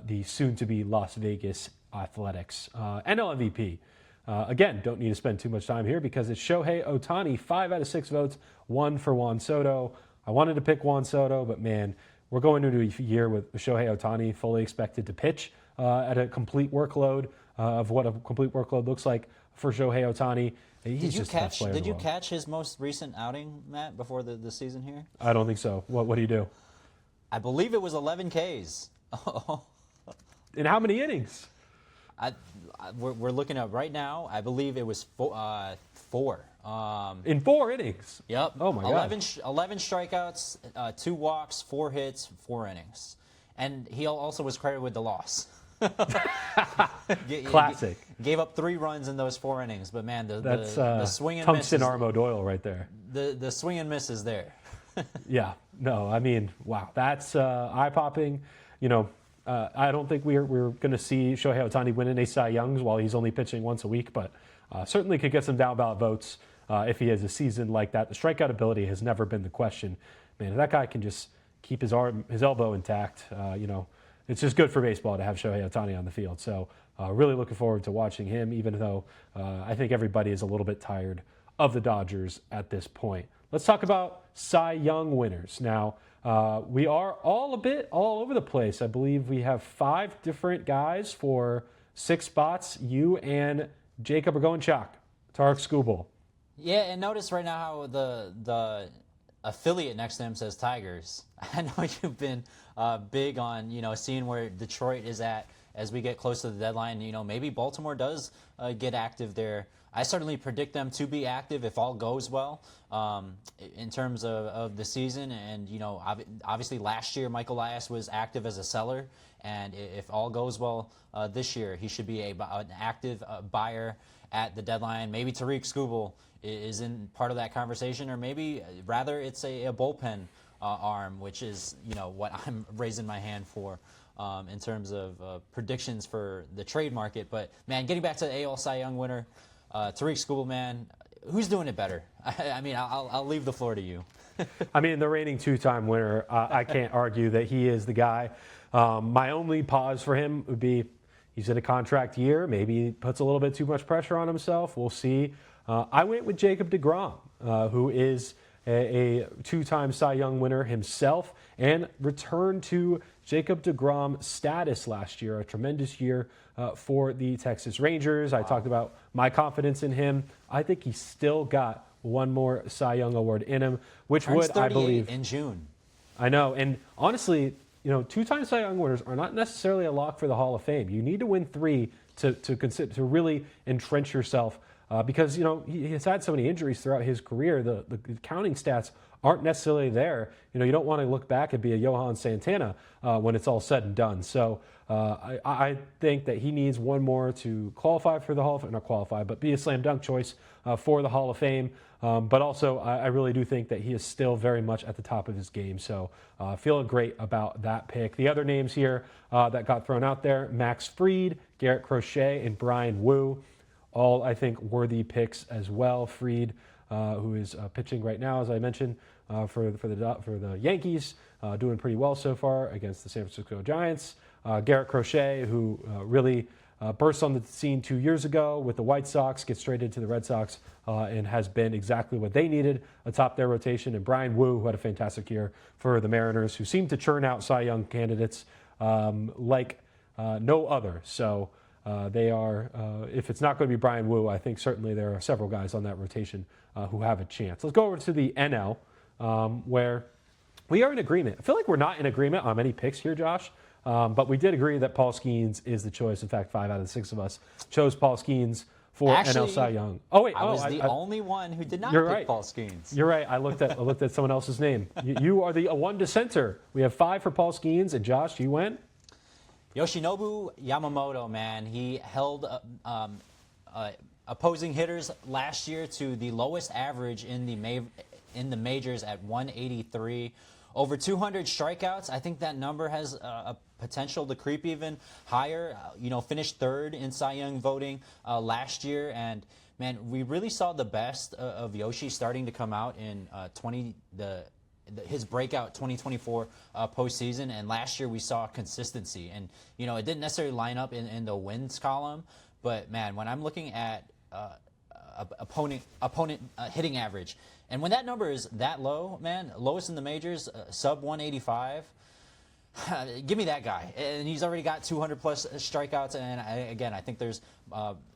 A: the soon-to-be Las Vegas Athletics NL MVP. Again, don't need to spend too much time here because it's Shohei Ohtani, 5 out of 6 votes, 1 for Juan Soto. I wanted to pick Juan Soto, but man, we're going into a year with Shohei Ohtani fully expected to pitch at a complete workload of what a complete workload looks like for Shohei Ohtani. He's just the best player in
B: Did
A: the
B: you
A: world.
B: catch his most recent outing, Matt, before the season here?
A: I don't think so. What do you do?
B: I believe it was 11 Ks.
A: In how many innings?
B: We're looking at right now. I believe it was 4.
A: In 4 innings.
B: Yep.
A: Oh my God.
B: 11 strikeouts, 2 walks, 4 hits, 4 innings, and he also was credited with the loss.
A: Classic.
B: Gave up 3 runs in those 4 innings, but man,
A: That's
B: the swing and miss.
A: tungsten Armo Doyle right there.
B: The swing and miss is there.
A: Yeah. No, I mean, wow. That's eye-popping. I don't think we're going to see Shohei Ohtani winning a Cy Youngs while he's only pitching once a week, but certainly could get some down ballot votes if he has a season like that. The strikeout ability has never been the question. Man, if that guy can just keep his elbow intact, it's just good for baseball to have Shohei Ohtani on the field. So really looking forward to watching him, even though I think everybody is a little bit tired of the Dodgers at this point. Let's talk about Cy Young winners. Now, we are all over the place. I believe we have 5 different guys for 6 spots. You and Jacob are going chalk. Tarek Skubal.
B: Yeah, and notice right now how the affiliate next to him says Tigers. I know you've been big on seeing where Detroit is at as we get close to the deadline. Maybe Baltimore does get active there. I certainly predict them to be active if all goes well in terms of the season. And obviously last year Michael Elias was active as a seller, and if all goes well this year, he should be an active buyer at the deadline. Maybe Tariq Skubal is in part of that conversation, or maybe rather it's a bullpen arm, which is what I'm raising my hand for in terms of predictions for the trade market. But man, getting back to the AL Cy Young winner, Tariq Skubal, man, who's doing it better? I mean, I'll leave the floor to you.
A: I mean, the reigning 2-time winner, I can't argue that he is the guy. My only pause for him would be he's in a contract year. Maybe he puts a little bit too much pressure on himself. We'll see. I went with Jacob deGrom, who is a 2-time Cy Young winner himself and returned to Jacob deGrom status last year, a tremendous year for the Texas Rangers. I talked about my confidence in him. I think he's still got one more Cy Young award in him, which
B: Turns
A: would, I believe,
B: in June.
A: I know, and honestly, 2-time Cy Young winners are not necessarily a lock for the Hall of Fame. You need to win 3 to really entrench yourself. Because he has had so many injuries throughout his career, the counting stats aren't necessarily there. You don't want to look back and be a Johan Santana when it's all said and done. So I think that he needs one more to qualify for the Hall of Fame, not qualify, but be a slam dunk choice for the Hall of Fame. But also, I really do think that he is still very much at the top of his game. So feeling great about that pick. The other names here that got thrown out there: Max Fried, Garrett Crochet, and Brian Wu. All, I think, worthy picks as well. Fried, who is pitching right now, as I mentioned, for the Yankees, doing pretty well so far against the San Francisco Giants. Garrett Crochet, who really burst on the scene 2 years ago with the White Sox, gets traded to the Red Sox, and has been exactly what they needed atop their rotation. And Brian Wu, who had a fantastic year for the Mariners, who seem to churn out Cy Young candidates like no other. So they are, if it's not going to be Brian Wu, I think certainly there are several guys on that rotation who have a chance. Let's go over to the NL, where we are in agreement. I feel like we're not in agreement on many picks here, Josh, but we did agree that Paul Skeens is the choice. In fact, 5 out of the 6 of us chose Paul Skeens for NL Cy Young. Oh wait,
B: I was the only one who did not pick
A: right.
B: Paul Skeens.
A: You're right. I looked at someone else's name. You are the one dissenter. We have 5 for Paul Skeens, and Josh, you went.
B: Yoshinobu Yamamoto, man, he held opposing hitters last year to the lowest average in the majors at 183. over 200 strikeouts. I think that number has a potential to creep even higher. Finished third in Cy Young voting last year, and man, we really saw the best of Yoshi starting to come out in his breakout 2024 postseason, and last year we saw consistency, and it didn't necessarily line up in the wins column, but man, when I'm looking at opponent hitting average, and when that number is that low, man, lowest in the majors, sub 185. Give me that guy, and he's already got 200 plus strikeouts. And I think there's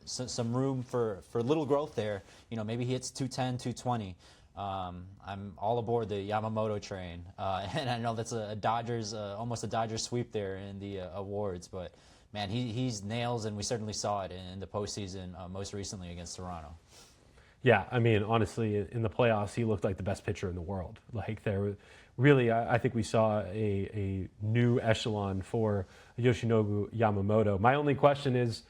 B: some room for little growth there. Maybe he hits 210, 220. I'm all aboard the Yamamoto train, and I know that's almost a Dodgers sweep there in the awards. But man, he's nails, and we certainly saw it in the postseason, most recently against Toronto.
A: Yeah, I mean, honestly, in the playoffs, he looked like the best pitcher in the world. Like, really, I think we saw a new echelon for Yoshinobu Yamamoto. My only question is,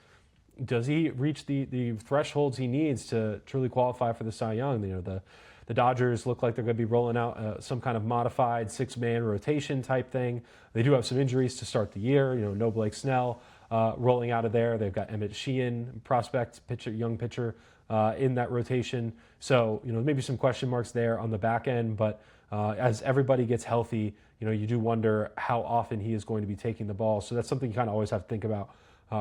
A: does he reach the thresholds he needs to truly qualify for the Cy Young? The Dodgers look like they're going to be rolling out some kind of modified six-man rotation type thing. They do have some injuries to start the year. No Blake Snell rolling out of there. They've got Emmett Sheehan, prospect pitcher, young pitcher, in that rotation. So, maybe some question marks there on the back end. But as everybody gets healthy, you do wonder how often he is going to be taking the ball. So that's something you kind of always have to think about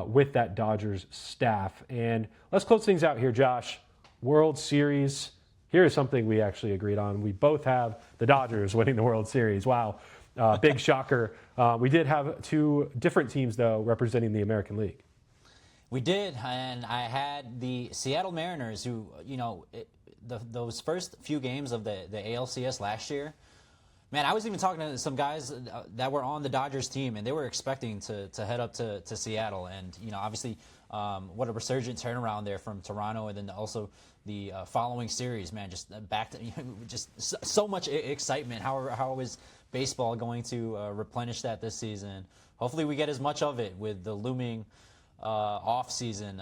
A: with that Dodgers staff. And let's close things out here, Josh. World Series. Here's something we actually agreed on. We both have the Dodgers winning the World Series. Wow. Big shocker. We did have two different teams, though, representing the American League.
B: We did, and I had the Seattle Mariners, who, those first few games of the ALCS last year, man, I was even talking to some guys that were on the Dodgers team, and they were expecting to head up to Seattle. And, obviously, what a resurgent turnaround there from Toronto, and then also the following series, man, just back to just so much excitement. How is baseball going to replenish that this season? Hopefully we get as much of it with the looming off season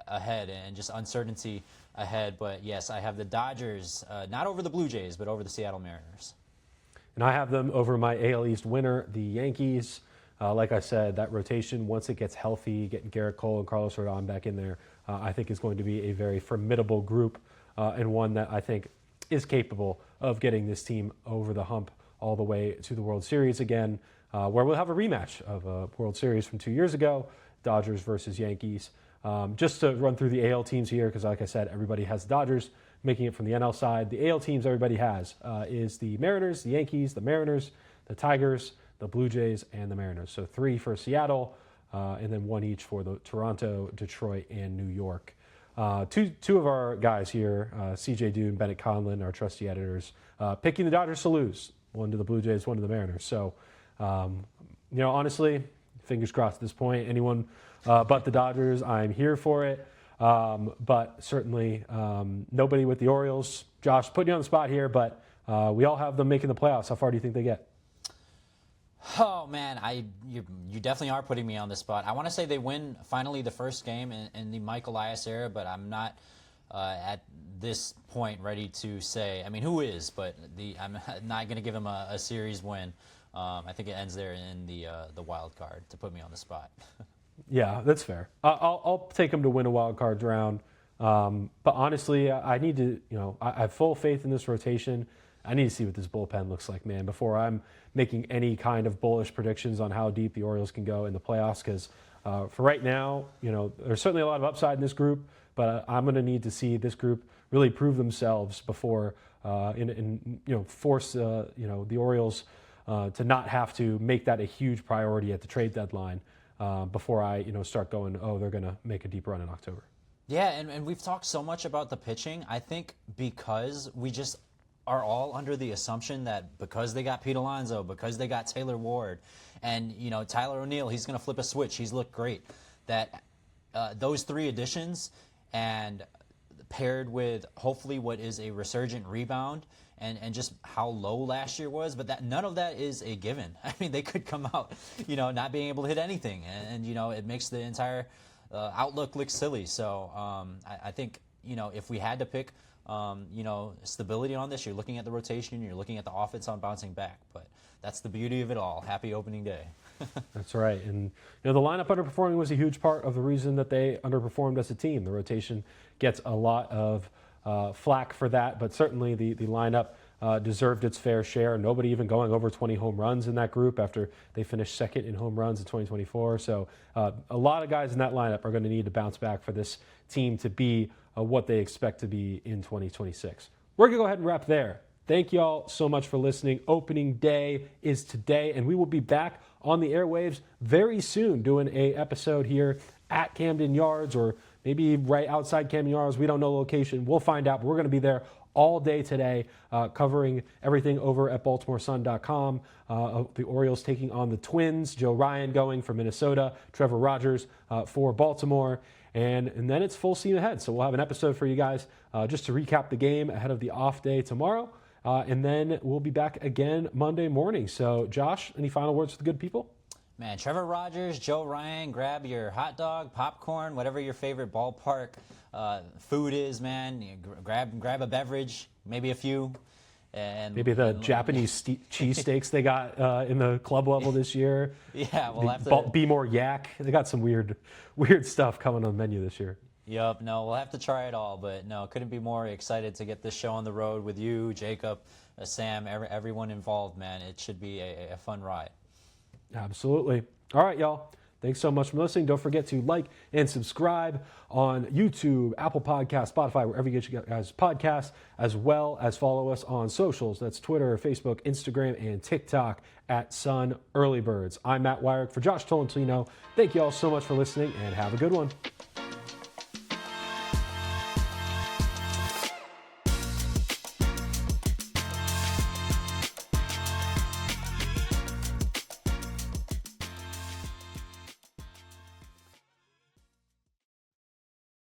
B: ahead and just uncertainty ahead. But yes, I have the Dodgers, not over the Blue Jays, but over the Seattle Mariners.
A: And I have them over my AL East winner, the Yankees. Like I said, that rotation, once it gets healthy, getting Garrett Cole and Carlos Rodon back in there, I think is going to be a very formidable group, and one that I think is capable of getting this team over the hump all the way to the World Series again, where we'll have a rematch of a World Series from 2 years ago, Dodgers versus Yankees. Just to run through the AL teams here, because like I said, everybody has the Dodgers making it from the NL side. The AL teams everybody has is the Mariners, the Yankees, the Mariners, the Tigers, the Blue Jays, and the Mariners. So 3 for Seattle, and then 1 each for the Toronto, Detroit, and New York. Two of our guys here, CJ Dune, Bennett Conlon, our trusty editors, picking the Dodgers to lose. 1 to the Blue Jays, 1 to the Mariners. So, honestly, fingers crossed at this point. Anyone but the Dodgers, I'm here for it. But certainly nobody with the Orioles. Josh, putting you on the spot here, but we all have them making the playoffs. How far do you think they get?
B: Oh, man, you definitely are putting me on the spot. I want to say they win finally the first game in the Mike Elias era, but I'm not at this point ready to say. I mean, who is? But I'm not going to give him a series win. I think it ends there in the wild card to put me on the spot.
A: Yeah, that's fair. I'll take them to win a wild card round. But honestly, I need to, I have full faith in this rotation. I need to see what this bullpen looks like, man, before I'm making any kind of bullish predictions on how deep the Orioles can go in the playoffs. Because for right now, there's certainly a lot of upside in this group, but I'm going to need to see this group really prove themselves before, force the Orioles to not have to make that a huge priority at the trade deadline before I start going, they're going to make a deep run in October.
B: Yeah, and we've talked so much about the pitching. I think because we just are all under the assumption that because they got Pete Alonso, because they got Taylor Ward, and Tyler O'Neill, he's going to flip a switch. He's looked great. That those 3 additions, and paired with hopefully what is a resurgent rebound, and just how low last year was, but that none of that is a given. I mean, they could come out, not being able to hit anything, and it makes the entire outlook look silly. So I think if we had to pick stability on this, you're looking at the rotation, you're looking at the offense on bouncing back. But that's the beauty of it all. Happy opening day.
A: That's right. And the lineup underperforming was a huge part of the reason that they underperformed as a team. The rotation gets a lot of flack for that, but certainly the lineup deserved its fair share. Nobody even going over 20 home runs in that group after they finished second in home runs in 2024. So a lot of guys in that lineup are going to need to bounce back for this team to be what they expect to be in 2026. We're going to go ahead and wrap there. Thank you all so much for listening. Opening day is today, and we will be back on the airwaves very soon doing a episode here at Camden Yards, or maybe right outside Camden Yards. We don't know the location. We'll find out, but we're going to be there all day today, covering everything over at BaltimoreSun.com. The Orioles taking on the Twins. Joe Ryan going for Minnesota. Trevor Rogers for Baltimore. And then it's full steam ahead. So we'll have an episode for you guys just to recap the game ahead of the off day tomorrow. And then we'll be back again Monday morning. So, Josh, any final words for the good people?
B: Man, Trevor Rogers, Joe Ryan, grab your hot dog, popcorn, whatever your favorite ballpark food is, man. Grab a beverage, maybe a few. And
A: maybe the Japanese cheesesteaks they got in the club level this year.
B: Yeah, we'll have to
A: be more yak. They got some weird stuff coming on the menu this year.
B: Yep, no, we'll have to try it all, but no, couldn't be more excited to get this show on the road with you, Jacob, Sam, everyone involved, man. It should be a fun ride.
A: Absolutely. All right, y'all. Thanks so much for listening. Don't forget to like and subscribe on YouTube, Apple Podcasts, Spotify, wherever you get your guys' podcasts, as well as follow us on socials. That's Twitter, Facebook, Instagram, and TikTok at Sun Early Birds. I'm Matt Weyrich for Josh Tolentino. Thank you all so much for listening, and have a good one.